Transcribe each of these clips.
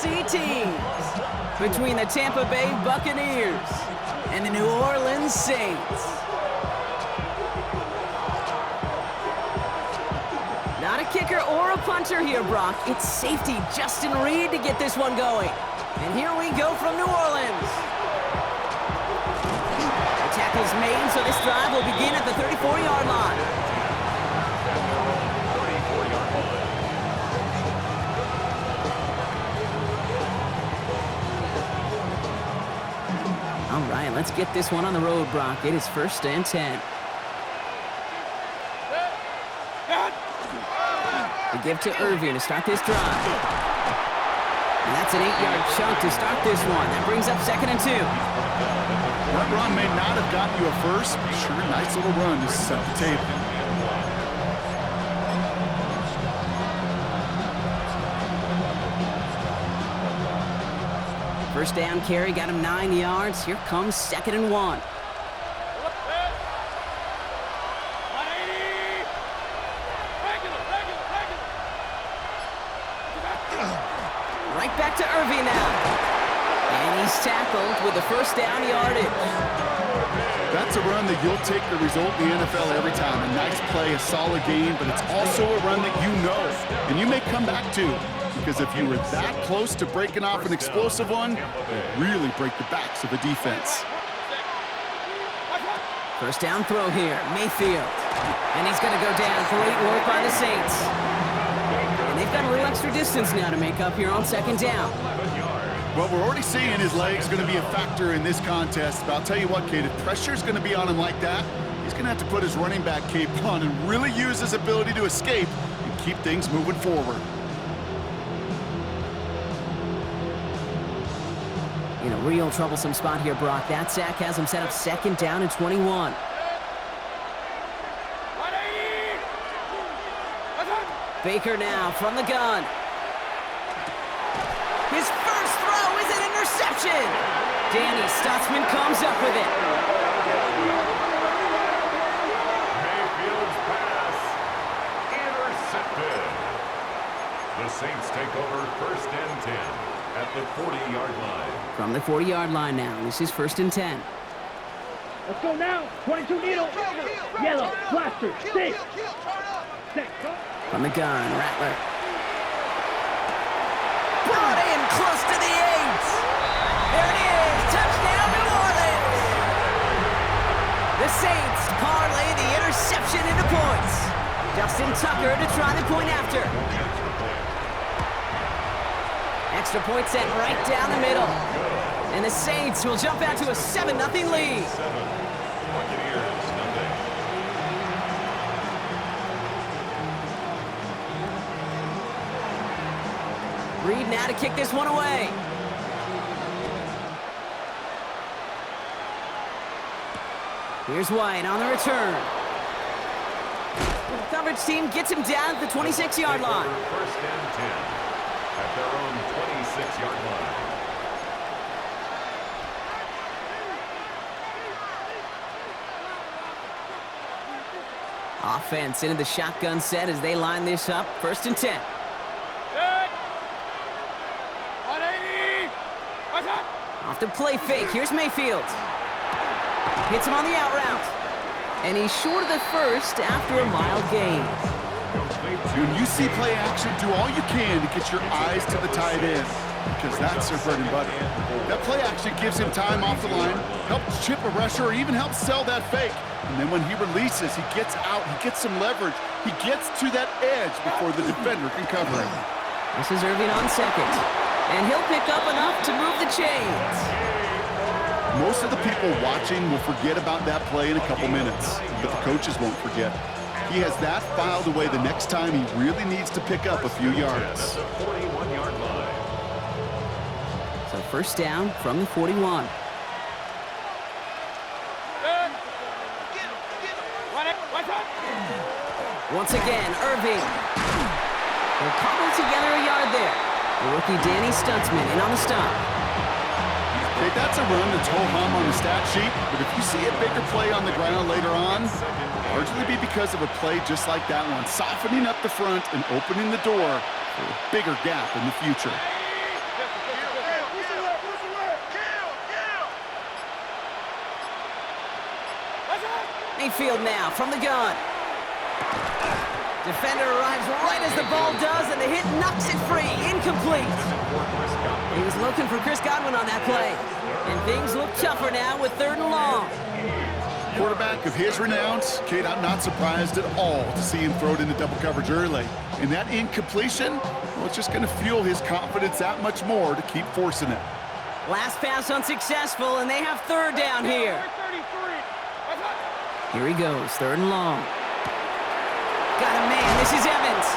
AFC teams between the Tampa Bay Buccaneers and the New Orleans Saints. Not a kicker or a punter here, Brock. It's safety Justin Reed to get this one going. And here we go from New Orleans. The tackle's made, so this drive will begin at the 34-yard line. All right, let's get this one on the road, Brock. It is 1st and 10. We give to Irving to start this drive. And that's an 8-yard chunk to start this one. That brings up 2nd and 2. That run may not have gotten you a first, but sure, nice little run to set the table. First down carry, got him 9 yards. Here comes 2nd and 1. Right back to Irving now. And he's tackled with the first down yardage. That's a run that you'll take the result in the NFL every time. A nice play, a solid game, but it's also a run that you know and you may come back to. Because if you were that close to breaking off an explosive one, it'll really break the backs of the defense. First down throw here, Mayfield. And he's going to go down. Great work by the Saints. And they've got a little extra distance now to make up here on 2nd down. Well, we're already seeing his legs going to be a factor in this contest. But I'll tell you what, Kate, if pressure's going to be on him like that, he's going to have to put his running back cape on and really use his ability to escape and keep things moving forward. In a real troublesome spot here, Brock. That sack has him set up 2nd down and 21. Baker now from the gun. His first throw is an interception. Danny Stutzman comes up with it. Mayfield's pass intercepted. The Saints take over 1st and 10 at the 40-yard line. From the 40-yard line now, this is 1st and 10. Let's go now. 22 needle. Yellow. Blaster. Stick. From the gun, Rattler. Brought in close to the 8. There it is. Touchdown, New Orleans. The Saints parlay the interception into points. Justin Tucker to try the point after. Extra point set right down the middle. And the Saints will jump out to a 7-0 lead. Buccaneers, nothing. Reed now to kick this one away. Here's White on the return. The coverage team gets him down at the 26-yard line. 1st and 10 at their own 26-yard line. Offense into the shotgun set as they line this up. 1st and 10. Off the play fake. Here's Mayfield. Hits him on the out route. And he's short of the first after a mild gain. When you see play action, do all you can to get your eyes to the tight end, because that's their bread and butter. That play action gives him time off the line, helps chip a rusher, or even helps sell that fake. And then when he releases, he gets out, he gets some leverage, he gets to that edge before the defender can cover him. This is Irving on 2nd. And he'll pick up enough to move the chains. Most of the people watching will forget about that play in a couple minutes, but the coaches won't forget. He has that filed away the next time he really needs to pick up a few yards. 41-yard line. So 1st down from the 41. Once again, Irving. They'll cobble together a yard there. The rookie Danny Stutzman in on the stop. Okay, that's a run that's ho-hum on the stat sheet, but if you see a bigger play on the ground later on, it'll largely be because of a play just like that one, softening up the front and opening the door for a bigger gap in the future. Mayfield now from the gun. Defender arrives right as the ball does, and the hit knocks it free. Incomplete. He was looking for Chris Godwin on that play. And things look tougher now with 3rd and long. Quarterback of his renounce, Kate, I'm not surprised at all to see him throw it into double coverage early. And that incompletion, well, it's just going to fuel his confidence that much more to keep forcing it. Last pass unsuccessful, and they have 3rd down here. Here he goes, 3rd and long. Got a man, this is Evans.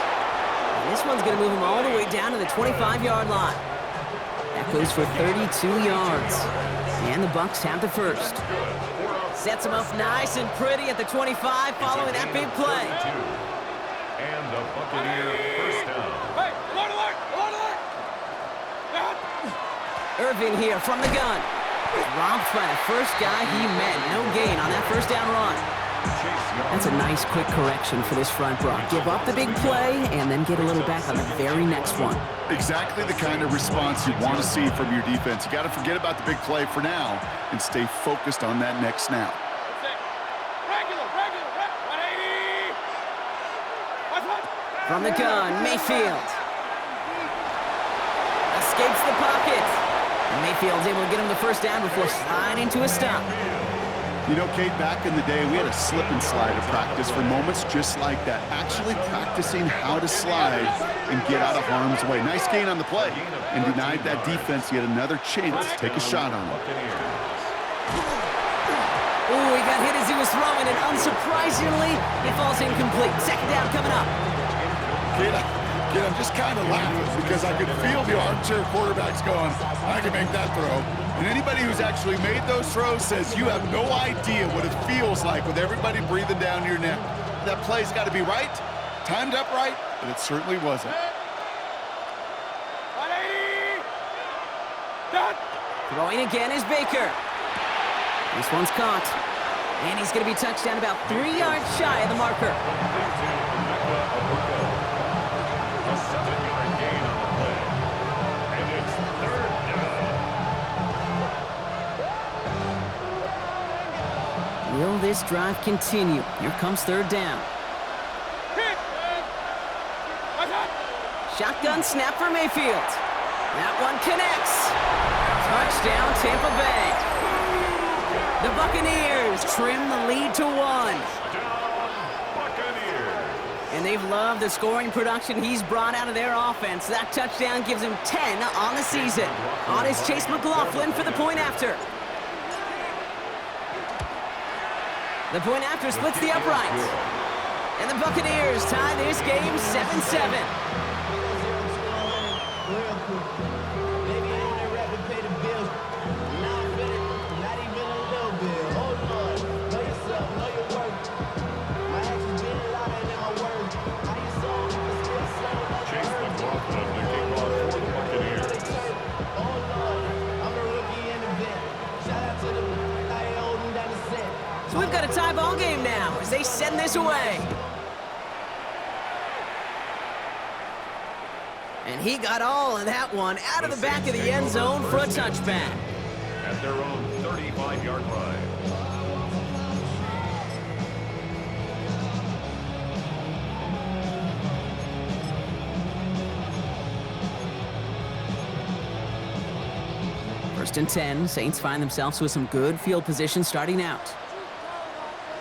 And this one's going to move him all the way down to the 25-yard line. That goes for 32 yards. And the Bucs have the 1st. Sets him up nice and pretty at the 25 following that big play. And the Buccaneer first down. Hey, alert, alert, alert, alert! Irving here from the gun. Robbed by the first guy he met. No gain on that 1st down run. That's a nice quick correction for this front, Brock. Give up the big play and then get a little back on the very next one. Exactly the kind of response you want to see from your defense. You got to forget about the big play for now and stay focused on that next snap. Regular, 180! From the gun, Mayfield. Escapes the pocket. And Mayfield's able to get him the 1st down before sliding to a stop. You know, Kate, back in the day, we had a slip and slide of practice for moments just like that. Actually practicing how to slide and get out of harm's way. Nice gain on the play and denied that defense yet another chance to take a shot on him. Ooh, he got hit as he was throwing, and unsurprisingly, it falls incomplete. 2nd down coming up. Kate, I'm just kind of laughing because I could feel the armchair quarterbacks going, I can make that throw. And anybody who's actually made those throws says you have no idea what it feels like with everybody breathing down your neck. That play's got to be right, timed up right, but it certainly wasn't. 180! Done! Throwing again is Baker. This one's caught. And he's going to be touched down about 3 yards shy of the marker. A 7-yard gain on the play. And it's 3rd down. Will this drive continue? Here comes 3rd down. Shotgun snap for Mayfield. That one connects. Touchdown, Tampa Bay. The Buccaneers trim the lead to 1. And they've loved the scoring production he's brought out of their offense. That touchdown gives him 10 on the season. On is Chase McLaughlin for the point after. The point after splits the uprights. And the Buccaneers tie this game 7-7. So we've got a tie ball game now as they send this away. And he got all of that one out of the back of the end zone for a touchback. At their own 35-yard line. First and 10, Saints find themselves with some good field position starting out.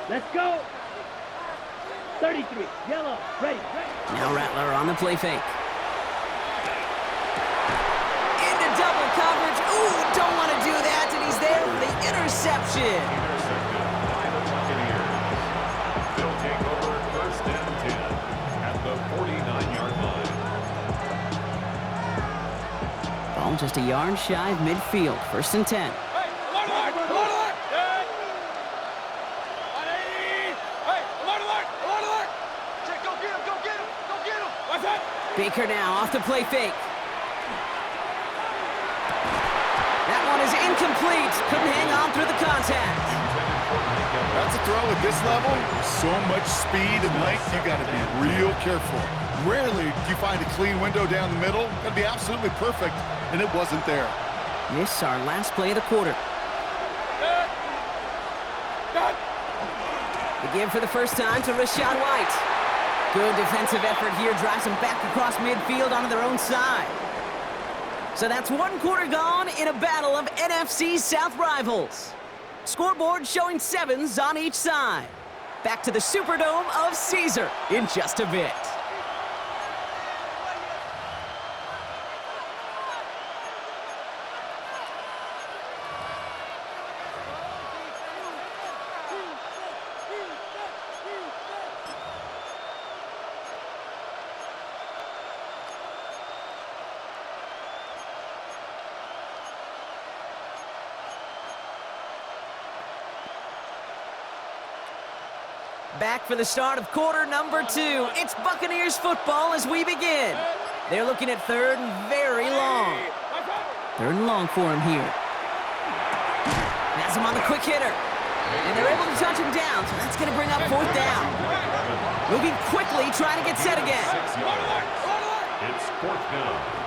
Let's go. 33, yellow, ready. Now Rattler on the play fake. Into double coverage. Ooh, don't want to do that, and he's there for the interception. Intercepted by the Buccaneers. They'll take over 1st and 10 at the 49-yard line. Ball just a yard shy of midfield. 1st and 10. Hey, alert, alert, alert, alert! Dead! 180! Hey, alert, alert, alert, alert! Check, go get him, go get him, go get him! What's that? Baker now off the play fake. That one is incomplete. Couldn't hang on through the contact. That's a throw at this level. So much speed and length, you got to be real careful. Rarely do you find a clean window down the middle. That'd be absolutely perfect, and it wasn't there. This our last play of the quarter. Dead! Dead! The give for the first time to Rashad White. Good defensive effort here, drives them back across midfield onto their own side. So that's one quarter gone in a battle of NFC South rivals. Scoreboard showing 7s on each side. Back to the Superdome of Caesar in just a bit. Back for the start of quarter number 2. It's Buccaneers football as we begin. They're looking at 3rd and very long. 3rd and long for him here. Has him on the quick hitter. And they're able to touch him down, so that's going to bring up 4th down. Moving quickly, trying to get set again. It's 4th down.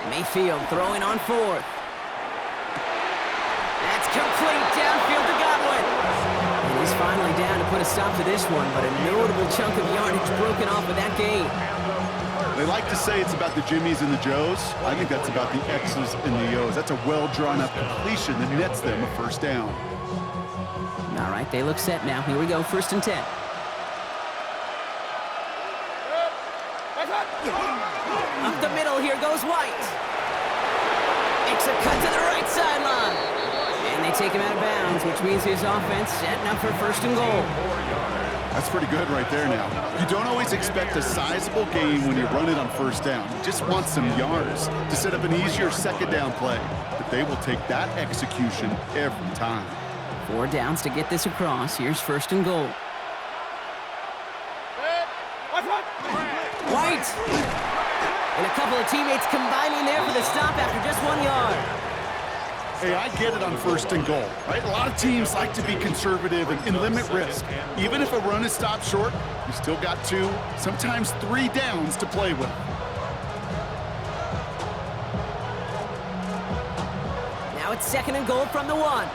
Mayfield throwing on 4th. That's complete downfield to Godwin. And he's finally down to put a stop to this one, but a notable chunk of yardage broken off with that gain. They like to say it's about the Jimmies and the Joes. I think that's about the X's and the O's. That's a well-drawn-up completion that nets them a 1st down. All right, they look set now. Here we go, 1st and 10. Up the middle, here goes White. Makes a cut to the right sideline. And they take him out of bounds, which means his offense setting up for 1st and goal. That's pretty good right there now. You don't always expect a sizable gain when you run it on 1st down. You just want some yards to set up an easier 2nd down play. But they will take that execution every time. 4 downs to get this across. Here's 1st and goal. White! And a couple of teammates combining there for the stop after just 1 yard. Hey, I get it on 1st and goal, right? A lot of teams like to be conservative and limit risk. Even if a run is stopped short, you still got 2, sometimes 3 downs to play with. Now it's 2nd and goal from the 1.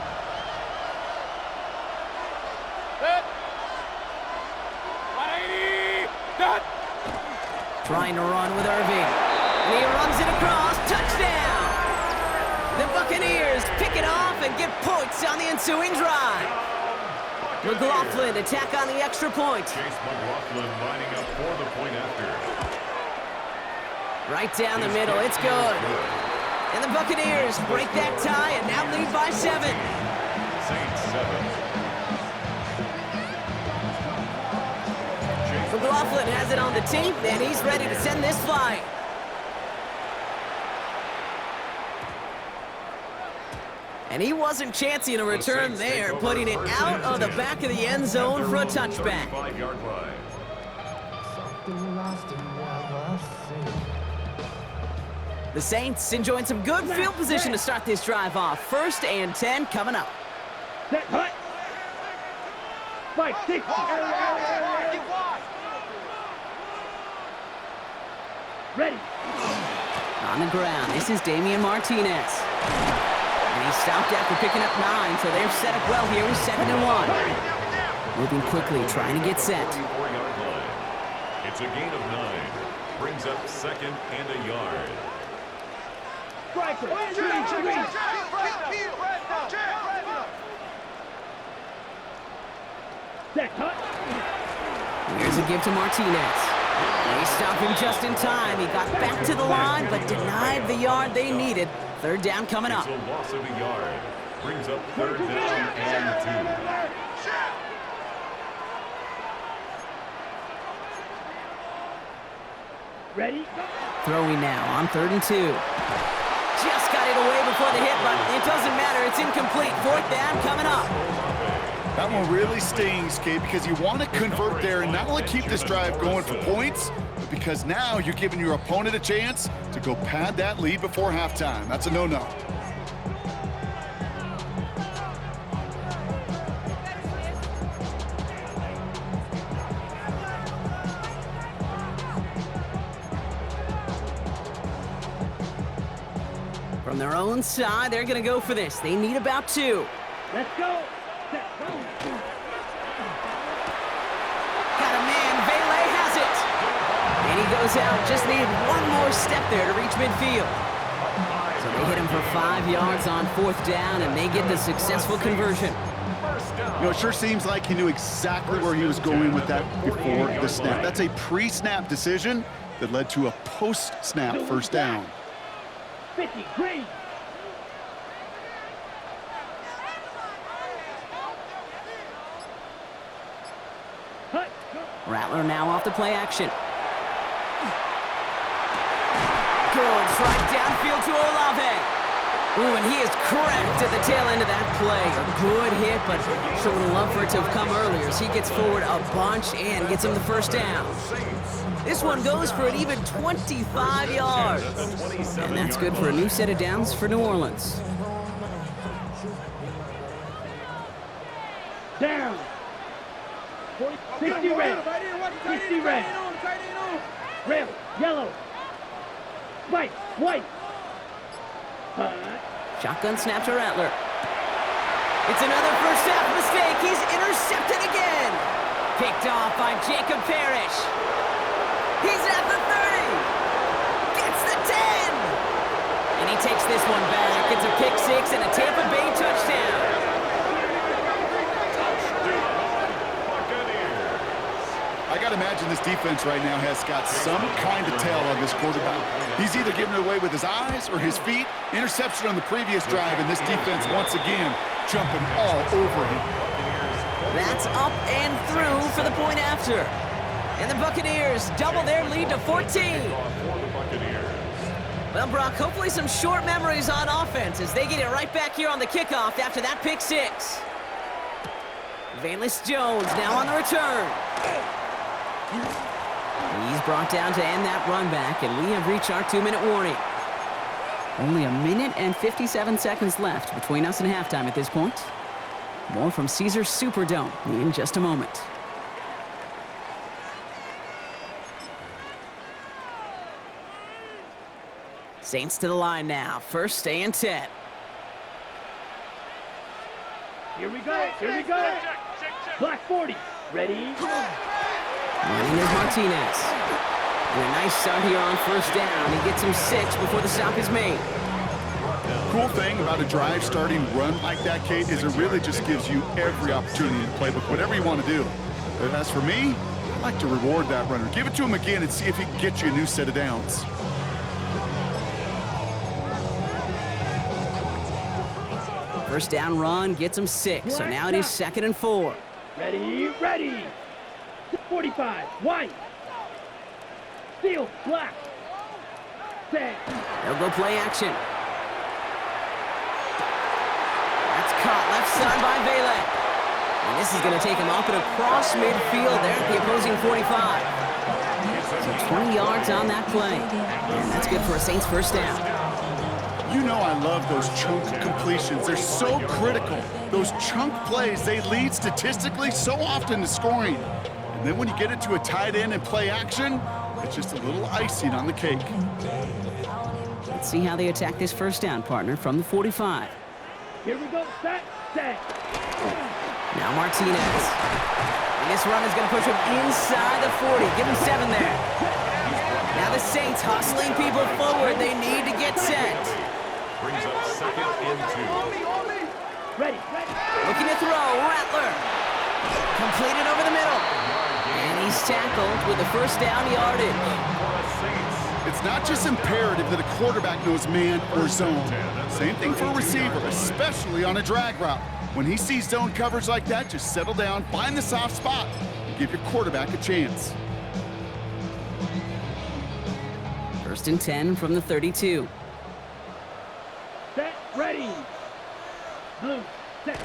Trying to run with Irving. And he runs it across. Touchdown! The Buccaneers pick it off and get points on the ensuing drive. McLaughlin attack on the extra point. Chase McLaughlin lining up for the point after. Right down the middle. It's good. And the Buccaneers break that tie and now lead by 7. Saints 7. McLaughlin has it on the team, and he's ready to send this flying. And he wasn't chancing a return there, putting it out of the back of the end zone for a touchback. 5-yard line. The Saints enjoying some good field position to start this drive off. 1st and 10 coming up. Set, cut. 5, 6. Ready. On the ground, this is Damian Martinez. And he stopped after picking up 9, so they're set up well here with 2nd and 1. Moving quickly, trying to get set. 4-yard line. It's a gain of 9. Brings up 2nd and a yard. Set, cut. Here's a give to Martinez. They stop him just in time. He got back to the line, but denied the yard they needed. 3rd down coming up. It's a loss of a yard. Brings up 3rd down and 2. Ready. Throwing now on 3rd and 2. Just got it away before the hit, but it doesn't matter. It's incomplete. 4th down coming up. That one really stings, Kate, because you want to convert there and not only keep this drive going for points, but because now you're giving your opponent a chance to go pad that lead before halftime. That's a no-no. From their own side, they're going to go for this. They need about 2. Let's go. Set. Got a man. Vele has it. And he goes out. Just needed one more step there to reach midfield. So they hit him for 5 yards on 4th down, and they get the successful conversion. You know, it sure seems like he knew exactly where he was going with that before the snap. That's a pre-snap decision that led to a post-snap first down. 50, green. Rattler now off the play action. Good strike downfield to Olave. Ooh, and he is cracked at the tail end of that play. A good hit, but sure would love for it to have come earlier as he gets forward a bunch and gets him the first down. This one goes for an even 25 yards. And that's good for a new set of downs for New Orleans. Down. 60 red. 60 red. Red, yellow. White. Shotgun snap to Rattler. It's another first half mistake. He's intercepted again. Picked off by Jacob Parrish. He's at the 30. Gets the 10. And he takes this one back. It's a pick 6 and a Tampa Bay touchdown. I got to imagine this defense right now has got some kind of tell on this quarterback. He's either giving it away with his eyes or his feet. Interception on the previous drive, and this defense once again jumping all over him. That's up and through for the point after. And the Buccaneers double their lead to 14. Well, Brock, hopefully some short memories on offense as they get it right back here on the kickoff after that pick 6. Valus Jones now on the return. He's brought down to end that run back, and we have reached our 2-minute warning. Only 1 minute and 57 seconds left between us and halftime at this point. More from Caesars Superdome in just a moment. Saints to the line now. First and 10. Here we go. Black 40. Ready? Running is Martinez. And a nice start here on first down. He gets him 6 before the stop is made. Cool thing about a drive starting run like that, Kate, is it really just gives you every opportunity to play with whatever you want to do. But as for me, I like to reward that runner. Give it to him again and see if he can get you a new set of downs. First down run gets him 6. So now it is 2nd and 4. Ready. 45, white. Steel, black. Set. They'll go play action. That's caught left side by Vele. And this is going to take him up and across midfield there at the opposing 45. So 20 yards on that play. And that's good for a Saints first down. You know I love those chunk completions. They're so critical. Those chunk plays, they lead statistically so often to scoring. And then when you get it to a tight end and play action, it's just a little icing on the cake. Let's see how they attack this first down, partner, from the 45. Here we go. Set. Now Martinez. And this run is going to push him inside the 40. Give him 7 there. Now the Saints hustling people forward. They need to get set. Brings up 2nd and 2. Ready. Looking to throw. Rattler. Completed over the middle. And he's tackled with the first down yardage. It's not just imperative that a quarterback knows man or zone. Same thing for a receiver, especially on a drag route. When he sees zone coverage like that, just settle down, find the soft spot, and give your quarterback a chance. 1st and 10 from the 32. Set. Ready. Blue. Set.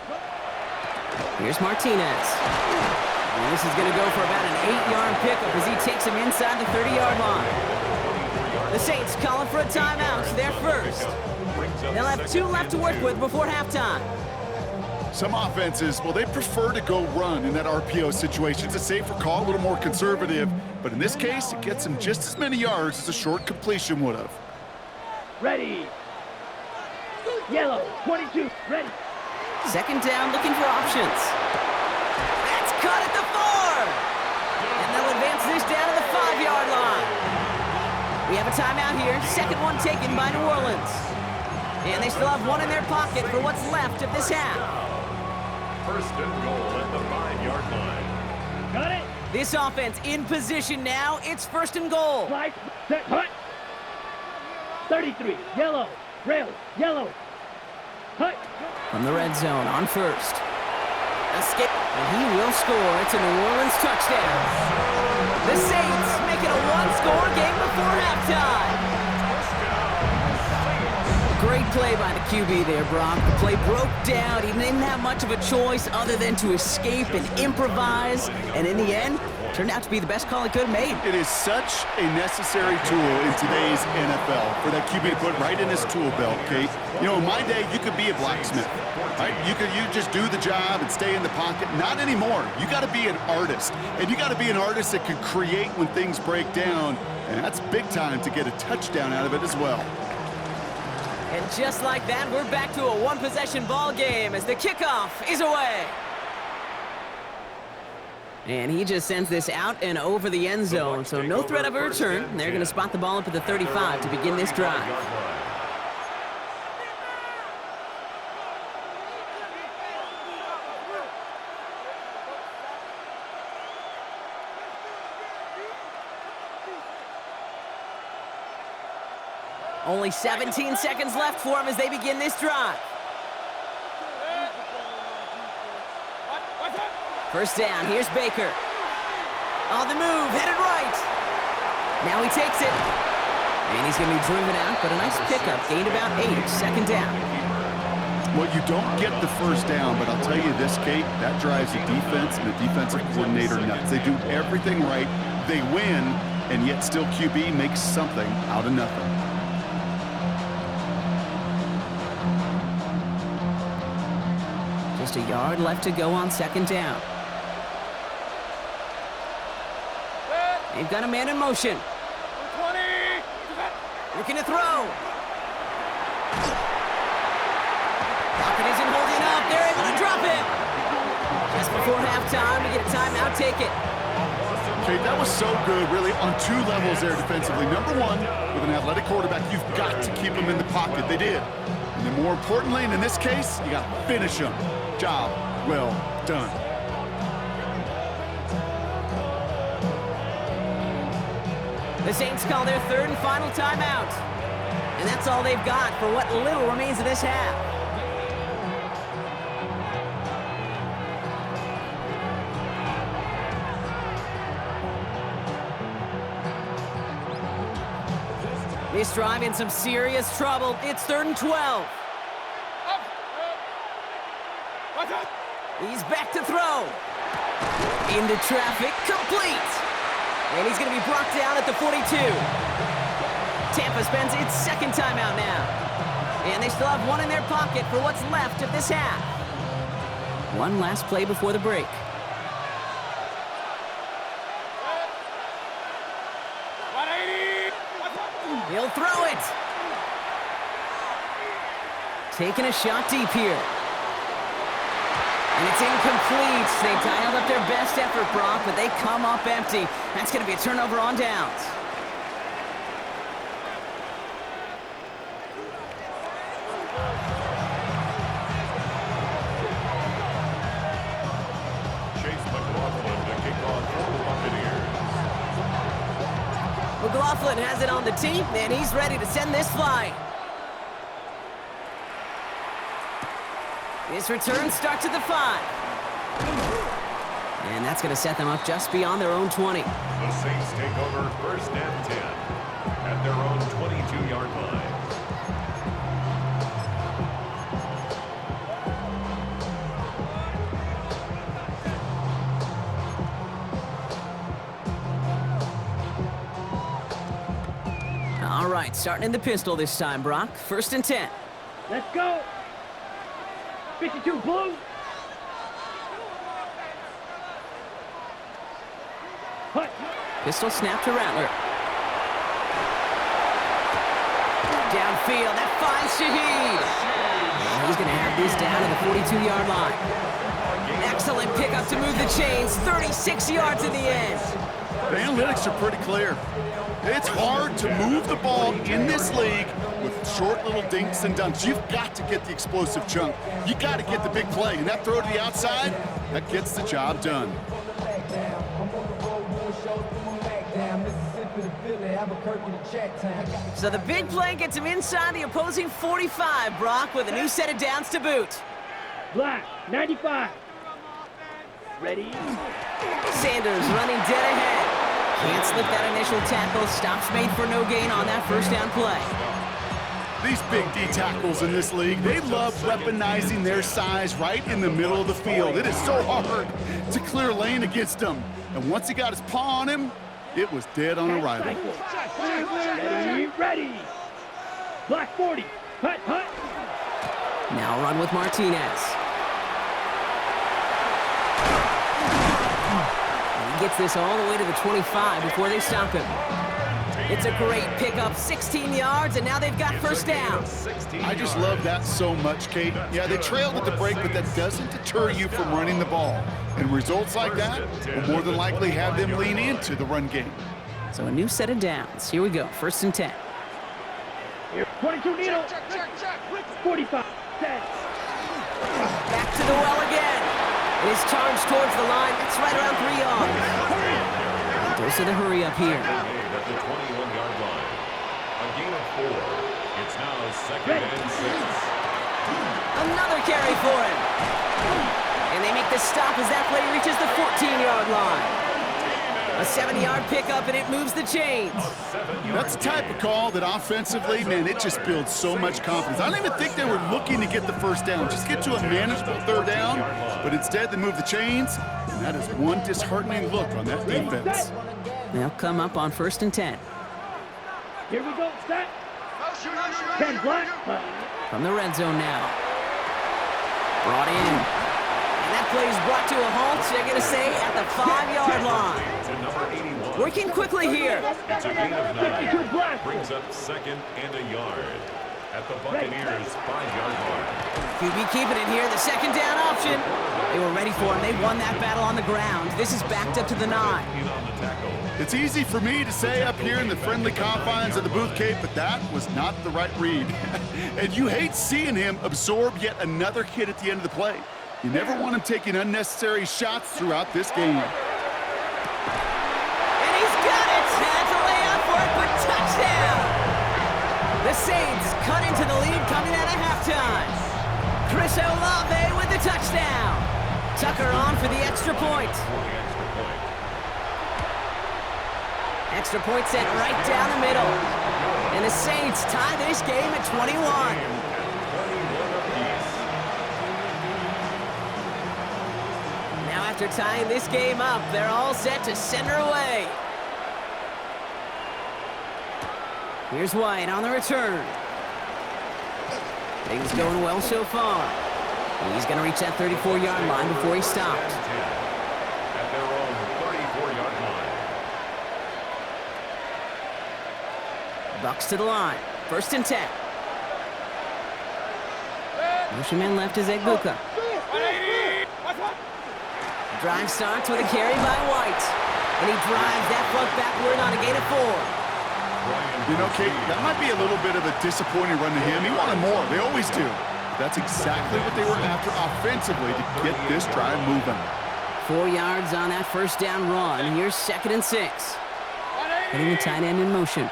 Here's Martinez. And this is going to go for about an 8-yard pickup as he takes him inside the 30-yard line. The Saints calling for a timeout. They're first. They'll have 2 left to work with before halftime. Some offenses, well, they prefer to go run in that RPO situation. It's a safer call, a little more conservative. But in this case, it gets them just as many yards as a short completion would have. Ready. Yellow, 22, ready. Second down, looking for options. That's caught at the 4. And they'll advance this down to the 5-yard line. We have a timeout here. Second one taken by New Orleans. And they still have one in their pocket for what's left of this half. First and goal at the 5-yard line. Got it. This offense in position now. It's first and goal. Slide, set, hut. 33, yellow, rail, yellow. Hut. From the red zone on first. Escape. And he will score. It's a New Orleans touchdown. The Saints make it a one-score game before halftime. Great play by the QB there, Brock. The play broke down. He didn't have much of a choice other than to escape and improvise. And in the end, turned out to be the best call he could have made. It is such a necessary tool in today's NFL for that QB to put right in his tool belt, Kate. You know, in my day, you could be a blacksmith, right? You just do the job and stay in the pocket. Not anymore. You got to be an artist, and you got to be an artist that can create when things break down, and that's big time to get a touchdown out of it as well. And just like that, we're back to a one-possession ball game as the kickoff is away. And he just sends this out and over the end zone, so no threat of a return. They're going to spot the ball up at the 35 to begin this drive. Only 17 seconds left for him as they begin this drive. First down, here's Baker. On the move, headed right. Now he takes it. And he's going to be driven out, but a nice pickup. Gained about 8, second down. Well, you don't get the first down, but I'll tell you this, Kate, that drives the defense and the defensive coordinator nuts. They do everything right, they win, and yet still QB makes something out of nothing. Just a yard left to go on second down. They've got a man in motion. 20. Looking to throw. Pocket isn't holding up. They're able to drop him. Just before halftime, we get a timeout. Take it. Okay, that was so good, really, on 2 levels there defensively. Number one, with an athletic quarterback, you've got to keep him in the pocket. They did. And then more importantly, and in this case, you got to finish him. Job well done. The Saints call their third and final timeout. And that's all they've got for what little remains of this half. This drive in some serious trouble. It's 3rd and 12. He's back to throw. Into traffic, complete. And he's going to be brought down at the 42. Tampa spends its second timeout now. And they still have one in their pocket for what's left of this half. One last play before the break. He'll throw it. Taking a shot deep here. And it's incomplete. They dialed up their best effort, Brock, but they come up empty. That's going to be a turnover on downs. Chase McLaughlin to kick off for the Buccaneers. McLaughlin has it on the tee, and he's ready to send this flying. This return starts at the 5. And that's going to set them up just beyond their own 20. The Saints take over first and 10 at their own 22-yard line. All right, starting in the pistol this time, Brock. 1st and 10. Let's go. 52 blue. Hut. Pistol snap to Rattler. Downfield, that finds Shaheed. He's going to have this down to the 42-yard line. Excellent pickup to move the chains. 36 yards in the end. The analytics are pretty clear. It's hard to move the ball in this league with short little dinks and dunks. You've got to get the explosive chunk. You got to get the big play. And that throw to the outside, that gets the job done. So the big play gets him inside the opposing 45, Brock, with a new set of downs to boot. Black, 95. Ready? Sanders running dead ahead. Can't slip that initial tackle. Stops made for no gain on that first down play. These big D tackles in this league, they love weaponizing their size right in the middle of the field. It is so hard to clear lane against them. And once he got his paw on him, it was dead on arrival. Ready. Black 40. Hut, hut. Now run with Martinez. And he gets this all the way to the 25 before they stop him. It's a great pickup, 16 yards, and now they've got first down. I just love that so much, Kate. Yeah, they trailed at the break, but that doesn't deter you from running the ball. And results like that will more than likely have them lean into the run game. So a new set of downs. Here we go, 1st and 10. 22 needle. 45. 10. Back to the well again. And his charge towards the line. It's right around 3 yards. Dose of the hurry up here. At the 21-yard line. A gain of 4. It's now 2nd and 6. Another carry for him. And they make the stop as that play reaches the 14-yard line. A 7-yard pickup, and it moves the chains. That's the type of call that offensively, man, it just builds so much confidence. I don't even think they were looking to get the first down, just get to a manageable 3rd down, but instead they move the chains, and that is one disheartening look on that defense. They'll come up on 1st and 10. Here we go. Set. 10 black. From the red zone now. Brought in. And that play is brought to a halt, they're going to say, at the 5-yard line. Working quickly here. It's a gain of 9. Brings up 2nd and a yard. At the Buccaneers' 5-yard line. QB keeping it here, the 2nd down option. They were ready for him. They won that battle on the ground. This is backed up to the 9. It's easy for me to say up here in the friendly confines of the booth, Kate, but that was not the right read. And you hate seeing him absorb yet another hit at the end of the play. You never want him taking unnecessary shots throughout this game. And he's got it. That's a layup for it, but touchdown. The Saints cut into the lead coming out of halftime. Chris Olave with the touchdown. Tucker on for the extra point. Extra point sent right down the middle. And the Saints tie this game at 21. After tying this game up, they're all set to center away. Here's White on the return. Things going well so far. He's going to reach that 34-yard line before he stopped. At their own 34-yard line. Bucks to the line. 1st and 10. Motion man left is Egbuka. Drive starts with a carry by White. And he drives that front backward on a gain of 4. You know, Kate, that might be a little bit of a disappointing run to him. He wanted more. They always do. That's exactly what they were after offensively to get this drive moving. 4 yards on that first down run. Here's 2nd and 6. Putting the tight end in motion.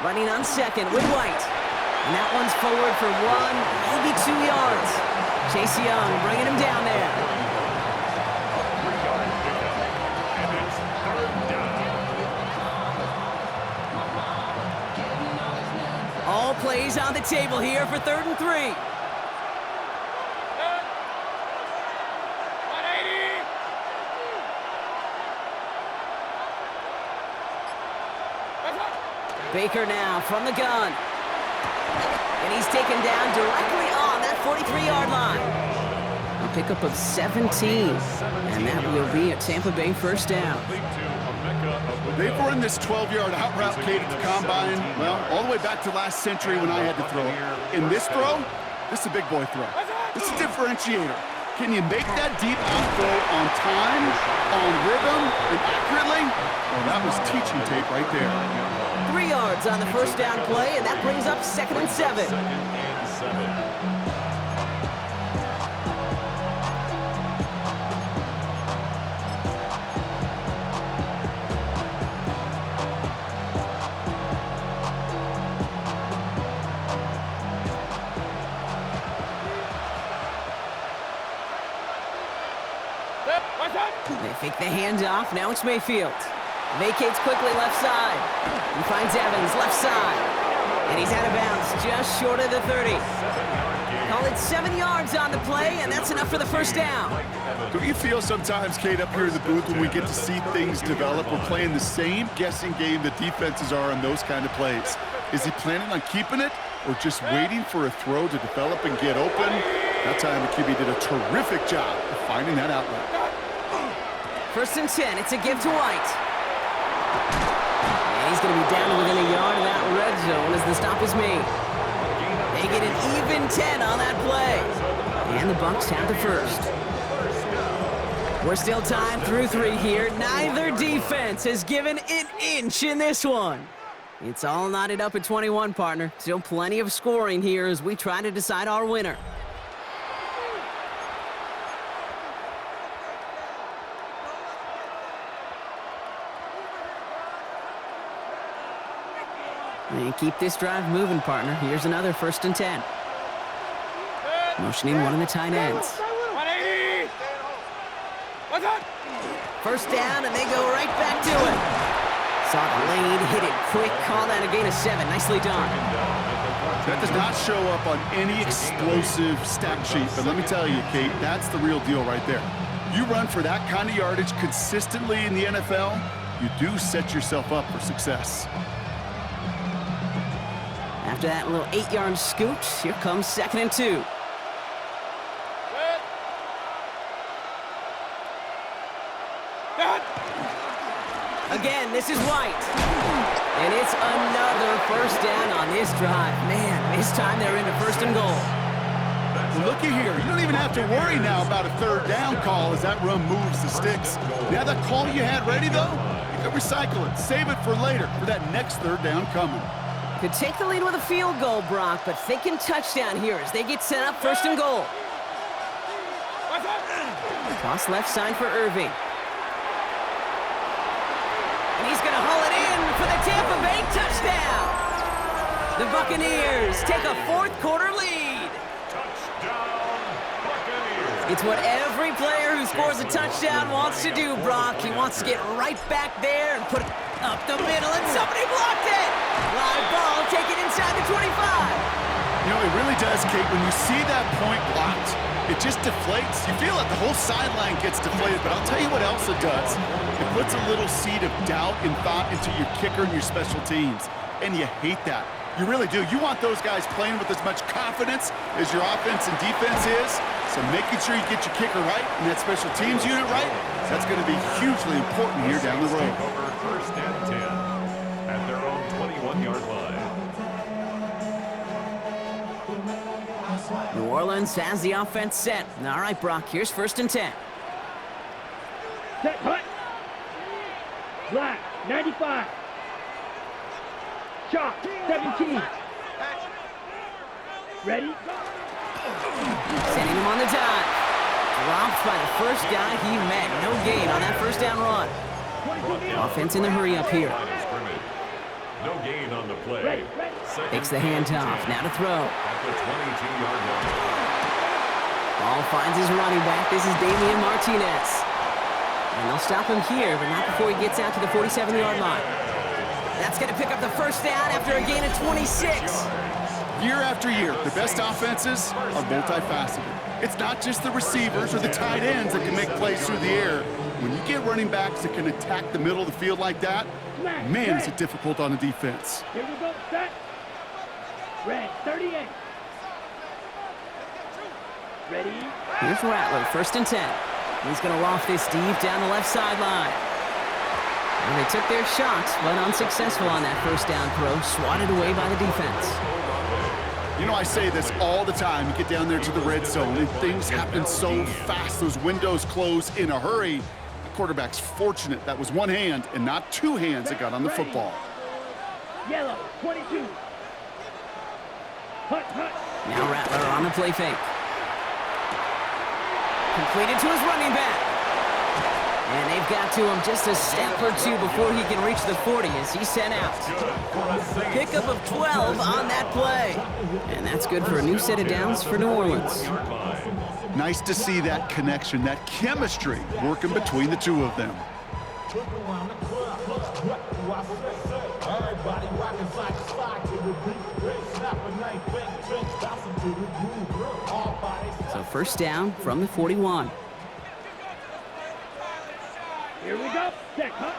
Running on 2nd with White. And that one's forward for 1, maybe 2 yards. Chase Young bringing him down there. All plays on the table here for 3rd and 3. Baker now from the gun. And he's taken down directly on that 43-yard line. pickup of 17. And that will be a Tampa Bay first down. They've run this 12-yard out route, Kate, at the combine, well, all the way back to last century when I had to throw. In this throw, this is a big boy throw. This is a differentiator. Can you make that deep out throw on time, on rhythm, and accurately? Well, that was teaching tape right there. 3 yards on the first down play, and that brings up 2nd and 7. They fake the handoff. Now it's Mayfield. Vacates quickly left side. He finds Evans left side. And he's out of bounds just short of the 30. Call it 7 yards on the play, and that's enough for the first down. Don't you feel sometimes, Kate, up here in the booth when we get to see things develop, we're playing the same guessing game that defenses are on those kind of plays? Is he planning on keeping it or just waiting for a throw to develop and get open? That time the QB did a terrific job of finding that outlet. 1st and 10, it's a give to White. And he's going to be down to within a yard of that red zone as the stop is made. They get an even 10 on that play. And the Bucs have the first. We're still tied through 3 here. Neither defense has given an inch in this one. It's all knotted up at 21, partner. Still plenty of scoring here as we try to decide our winner. And keep this drive moving, partner. Here's another 1st and 10. Motioning one of the tight ends. 180! What's up? First down, and they go right back to it. Saw the lane, hit it quick, call that a gain of 7. Nicely done. That does not show up on any explosive stat sheet, but let me tell you, Kate, that's the real deal right there. You run for that kind of yardage consistently in the NFL, you do set yourself up for success. After that little 8-yard scoot, here comes 2nd and 2. Again, this is White. And it's another first down on this drive. Man, this time they're into 1st and goal. Well, looky here. You don't even have to worry now about a 3rd down call as that run moves the sticks. Now that call you had ready, though, you can recycle it. Save it for later for that next 3rd down coming. Could take the lead with a field goal, Brock, but thinking touchdown here as they get set up 1st and goal. Toss left side for Irving. And he's going to haul it in for the Tampa Bay touchdown. The Buccaneers take a 4th quarter lead. It's what every player who scores a touchdown wants to do, Brock. He wants to get right back there and put it up the middle, and somebody blocked it. Live ball taken inside the 25. You know, it really does, Kate. When you see that point blocked, it just deflates. You feel it. The whole sideline gets deflated. But I'll tell you what else it does. It puts a little seed of doubt and thought into your kicker and your special teams. And you hate that. You really do. You want those guys playing with as much confidence as your offense and defense is. So making sure you get your kicker right and that special teams unit right, that's going to be hugely important here down the road. Over 1st and 10 at their own 21-yard line. New Orleans has the offense set. All right, Brock, here's 1st and 10. Set, hut. Black, 95. Chalk, 17. Ready? Sending him on the dive. Dropped by the first guy he met. No gain on that 1st down run. Offense in the hurry up here. No gain on the play. Takes the handoff. Now to throw. At the 22-yard line. Ball finds his running back. This is Damian Martinez. And they'll stop him here, but not before he gets out to the 47-yard line. That's going to pick up the 1st down after a gain of 26. Year after year, the best offenses are multifaceted. It's not just the receivers or the tight ends that can make plays through the air. When you get running backs that can attack the middle of the field like that, man, is it difficult on the defense. Here we go, set. Red, 38. Ready? Here's Rattler, 1st and 10. He's going to loft this deep down the left sideline. And they took their shots, but unsuccessful on that 1st down throw, swatted away by the defense. You know, I say this all the time. You get down there to the red zone, and things happen so fast. Those windows close in a hurry. The quarterback's fortunate that was one hand and not two hands that got on the football. Yellow, 22. Hut, hut. Now Rattler on the play fake. Completed to his running back. And they've got to him just a step or two before he can reach the 40 as he's sent out. Pickup of 12 on that play. And that's good for a new set of downs for New Orleans. Nice to see that connection, that chemistry working between the two of them. So 1st down from the 41. Here we go. Check, hut.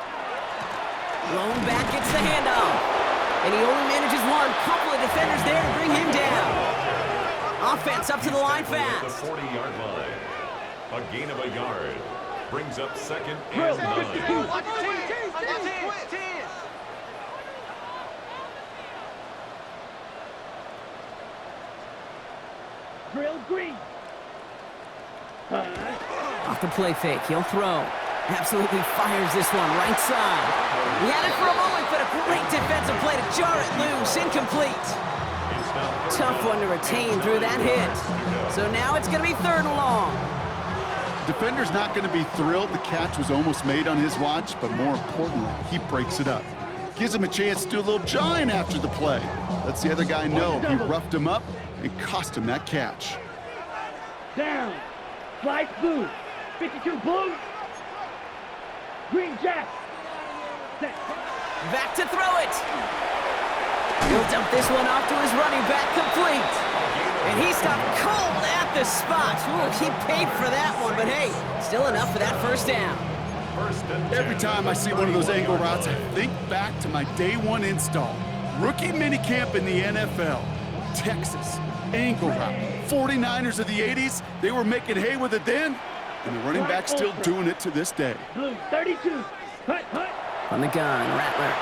Lone back gets the handoff. And he only manages one. Couple of defenders there to bring him down. Offense up to the line fast. The 40-yard line. A gain of a yard. Brings up 2nd Drill, and 9. 52. Drill green. Off the play fake, he'll throw. Absolutely fires this one right side. He had it for a moment, but a great defensive play to jar it loose. Incomplete. Tough one to retain through that hit. So now it's going to be 3rd and long. Defender's not going to be thrilled the catch was almost made on his watch, but more importantly, he breaks it up. Gives him a chance to do a little jawing after the play. Lets the other guy know he roughed him up and cost him that catch. Down. Slice blue. 52 blue. Green jack. Set. Back to throw it. He'll dump this one off to his running back, complete. And he stopped cold at the spot. Ooh, he paid for that one, but hey, still enough for that 1st down. Every time I see one of those angle routes, I think back to my day 1 install. Rookie minicamp in the NFL. Texas, angle route. 49ers of the 80s, they were making hay with it then, and the running back's still doing it to this day. Blue 32. Hut, hut. On the gun, Rattler.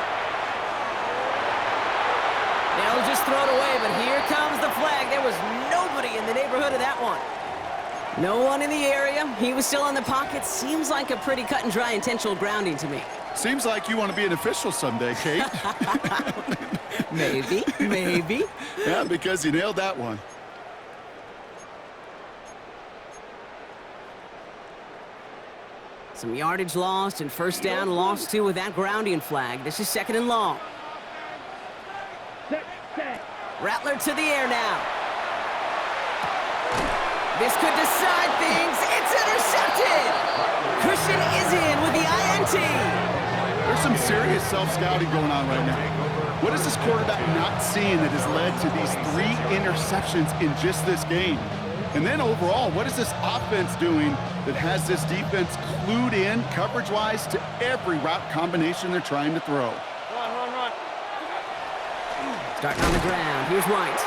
They'll just throw it away, but here comes the flag. There was nobody in the neighborhood of that one. No one in the area. He was still in the pocket. Seems like a pretty cut and dry intentional grounding to me. Seems like you want to be an official someday, Kate. Maybe, maybe. Yeah, because you nailed that one. Some yardage lost and 1st down lost too with that grounding flag. This is 2nd and long. Set, set. Rattler to the air now. This could decide things. It's intercepted. Christian is in with the INT. There's some serious self-scouting going on right now. What is this quarterback not seeing that has led to these 3 interceptions in just this game? And then overall, what is this offense doing that has this defense clued in coverage-wise to every route combination they're trying to throw? Run. Starting on the ground. Here's White.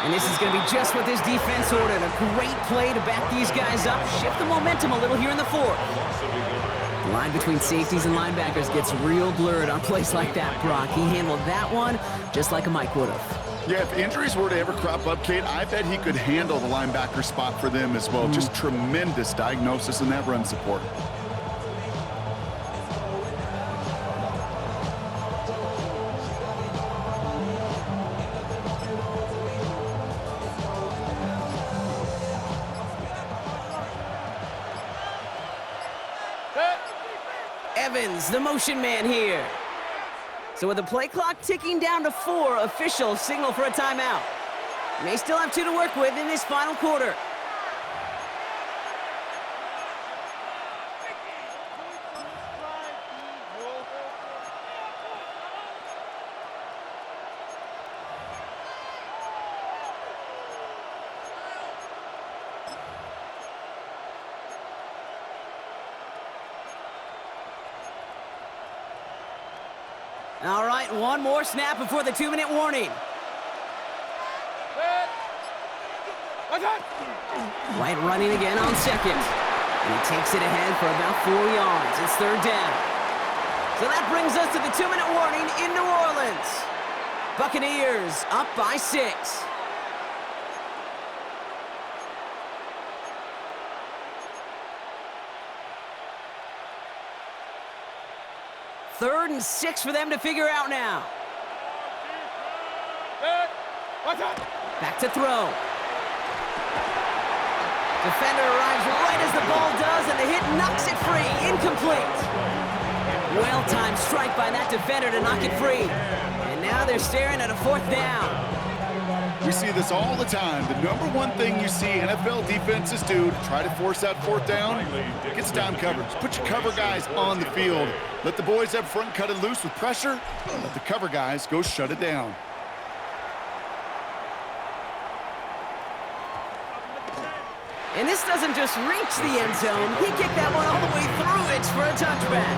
And this is going to be just what this defense ordered. A great play to back these guys up. Shift the momentum a little here in the 4th. The line between safeties and linebackers gets real blurred on plays like that, Brock. He handled that one just like a Mike would have. Yeah, if injuries were to ever crop up, Kate, I bet he could handle the linebacker spot for them as well. Just tremendous diagnosis in that run support. Evans, the motion man here. So with the play clock ticking down to 4, officials signal for a timeout. May still have 2 to work with in this final quarter. All right, one more snap before the 2-minute warning. What's that? White running again on second. And he takes it ahead for about 4 yards. It's third down. So that brings us to the 2-minute warning in New Orleans. Buccaneers up by 6. Third and 6 for them to figure out now. What's that? Back to throw. Defender arrives right as the ball does, and the hit knocks it free. Incomplete. Well-timed strike by that defender to knock it free. And now they're staring at a 4th down. We see this all the time. The number one thing you see NFL defenses do to try to force that 4th down, gets down coverage. Put your cover guys on the field. Let the boys up front cut it loose with pressure. Let the cover guys go shut it down. And this doesn't just reach the end zone. He kicked that one all the way through it for a touchback.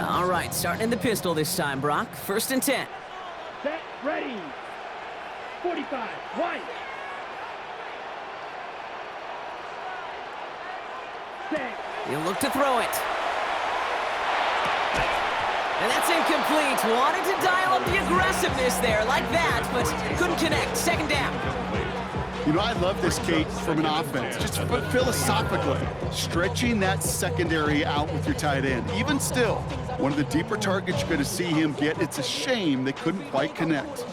All right, starting in the pistol this time, Brock. 1st and 10. Set, ready. 45, White. Set. He'll look to throw it. And that's incomplete. Wanted to dial up the aggressiveness there like that, but couldn't connect. 2nd down. You know, I love this, Kate, from an offense. Just philosophically, stretching that secondary out with your tight end. Even still, one of the deeper targets you're going to see him get. It's a shame they couldn't quite connect.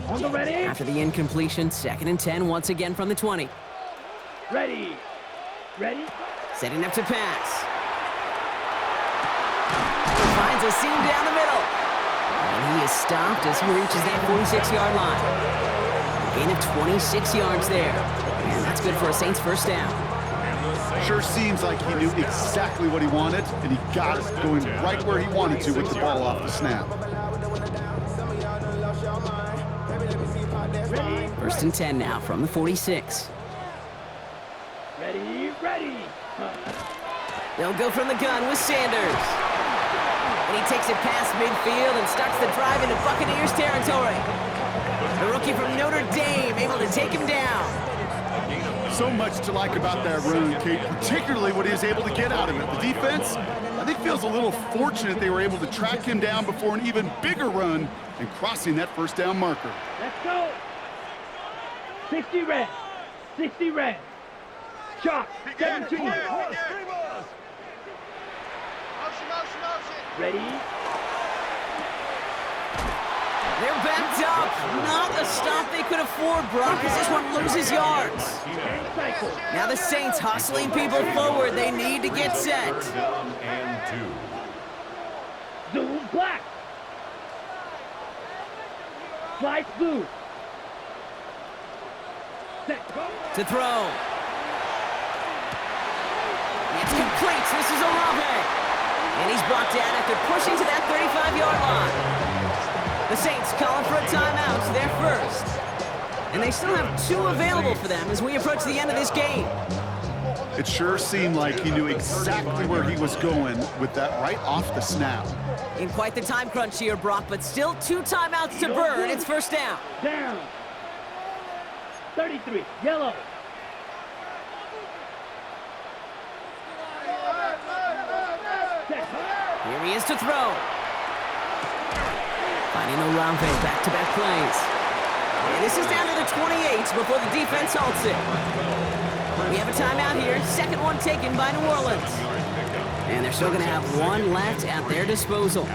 On the ready. After the incompletion, 2nd and 10 once again from the 20. Ready. Ready. Setting up to pass. Finds a seam down the middle. And he is stopped as he reaches that 46-yard line. A gain of 26 yards there. And that's good for a Saints 1st down. Sure seems like he knew exactly what he wanted, and he got it going right where he wanted to with the ball off the snap. Ready. 1st and 10 now from the 46. Ready. Ready. They'll go from the gun with Sanders. And he takes it past midfield and starts the drive into Buccaneers territory. The rookie from Notre Dame able to take him down. So much to like about that run, Kate, particularly what he was able to get out of it. The defense, I think, feels a little fortunate they were able to track him down before an even bigger run and crossing that 1st down marker. Let's go. 60 red. 60 red. Chalk. 17. Ready. They're backed up. Not a stop they could afford, Brock, as this one loses yards. Cycle. Now the Saints hustling people forward. They need to get set. And 2. Zoom black. Slide blue. Set. Go. To throw. It's complete. This is Olave. And he's brought down after pushing to that 35-yard line. The Saints calling for a timeout. They're 1st. And they still have 2 available for them as we approach the end of this game. It sure seemed like he knew exactly where he was going with that right off the snap. In quite the time crunch here, Brock, but still 2 timeouts to burn. It's 1st down. Down. 33. Yellow. Here he is to throw. Finding Olave, back-to-back plays. And this is down to the 28 before the defense halts it. We have a timeout here. 2nd one taken by New Orleans. And they're still going to have 1 left at their disposal. A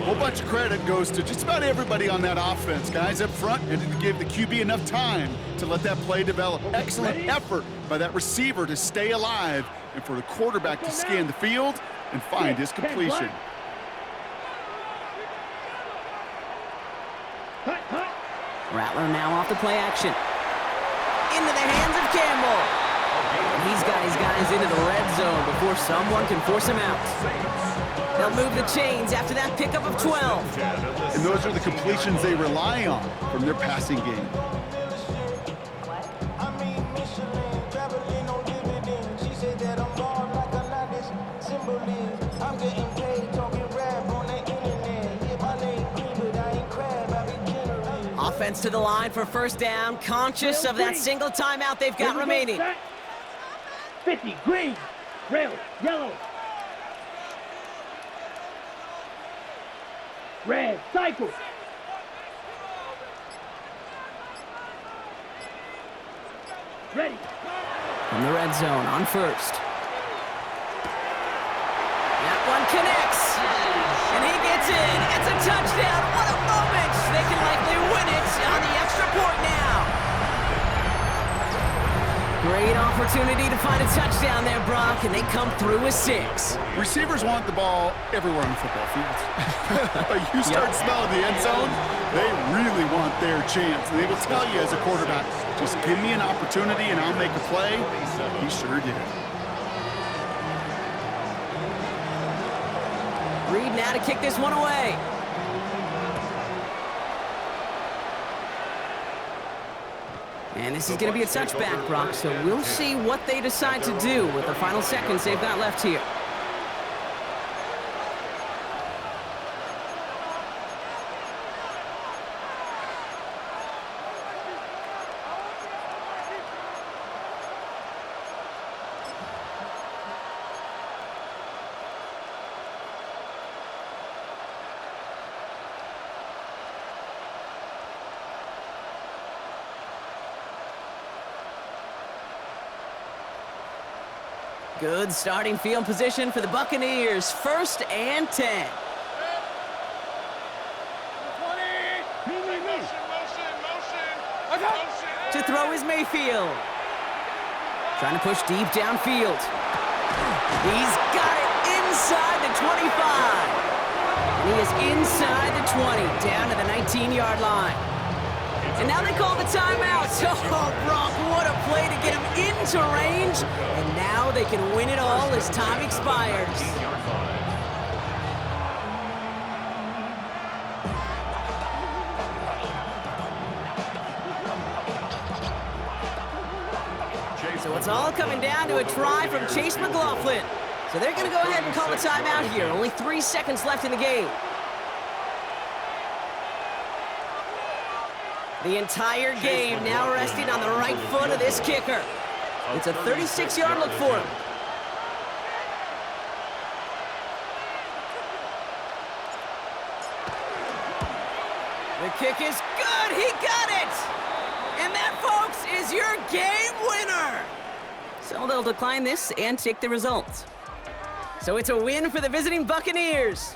whole bunch of credit goes to just about everybody on that offense. Guys up front and to give the QB enough time to let that play develop. Excellent effort by that receiver to stay alive and for the quarterback to scan the field and find his completion. Rattler now off the play action. Into the hands of Campbell. He's got his guys into the red zone before someone can force him out. They'll move the chains after that pickup of 12. And those are the completions they rely on from their passing game. Offense to the line for first down, conscious of that single timeout they've got remaining. 50, green, rail, yellow. Red, cycle. Ready. From the red zone on first. That one connects. And he gets in. It's a touchdown. What a moment. They can likely win it on the extra point now. Great opportunity to find a touchdown there, Brock, and they come through with 6. Receivers want the ball everywhere on the football field. But you start smelling the end zone, they really want their chance. And they will tell you as a quarterback, just give me an opportunity and I'll make a play. He sure did. Reed now to kick this one away. And this is going to be a touchback, Brock, so we'll see what they decide to do with the final seconds they've got left here. Good starting field position for the Buccaneers. 1st and 10. To throw is Mayfield. Trying to push deep downfield. He's got it inside the 25. And he is inside the 20, down to the 19-yard line. And now they call the timeout. Oh, Brock, what a play to get him into range. And now they can win it all as time expires. So it's all coming down to a try from Chase McLaughlin. So they're going to go ahead and call a timeout here. Only 3 seconds left in the game. The entire game now resting on the right foot of this kicker. It's a 36-yard look for him. The kick is good. He got it. And that, folks, is your game winner. So they'll decline this and take the results. So it's a win for the visiting Buccaneers.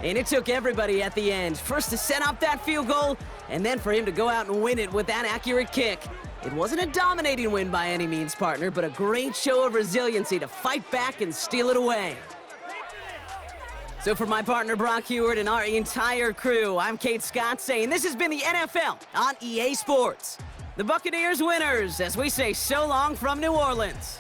And it took everybody at the end. First to set up that field goal, and then for him to go out and win it with that accurate kick. It wasn't a dominating win by any means, partner, but a great show of resiliency to fight back and steal it away. So for my partner, Brock Heward, and our entire crew, I'm Kate Scott saying this has been the NFL on EA Sports. The Buccaneers winners, as we say so long from New Orleans.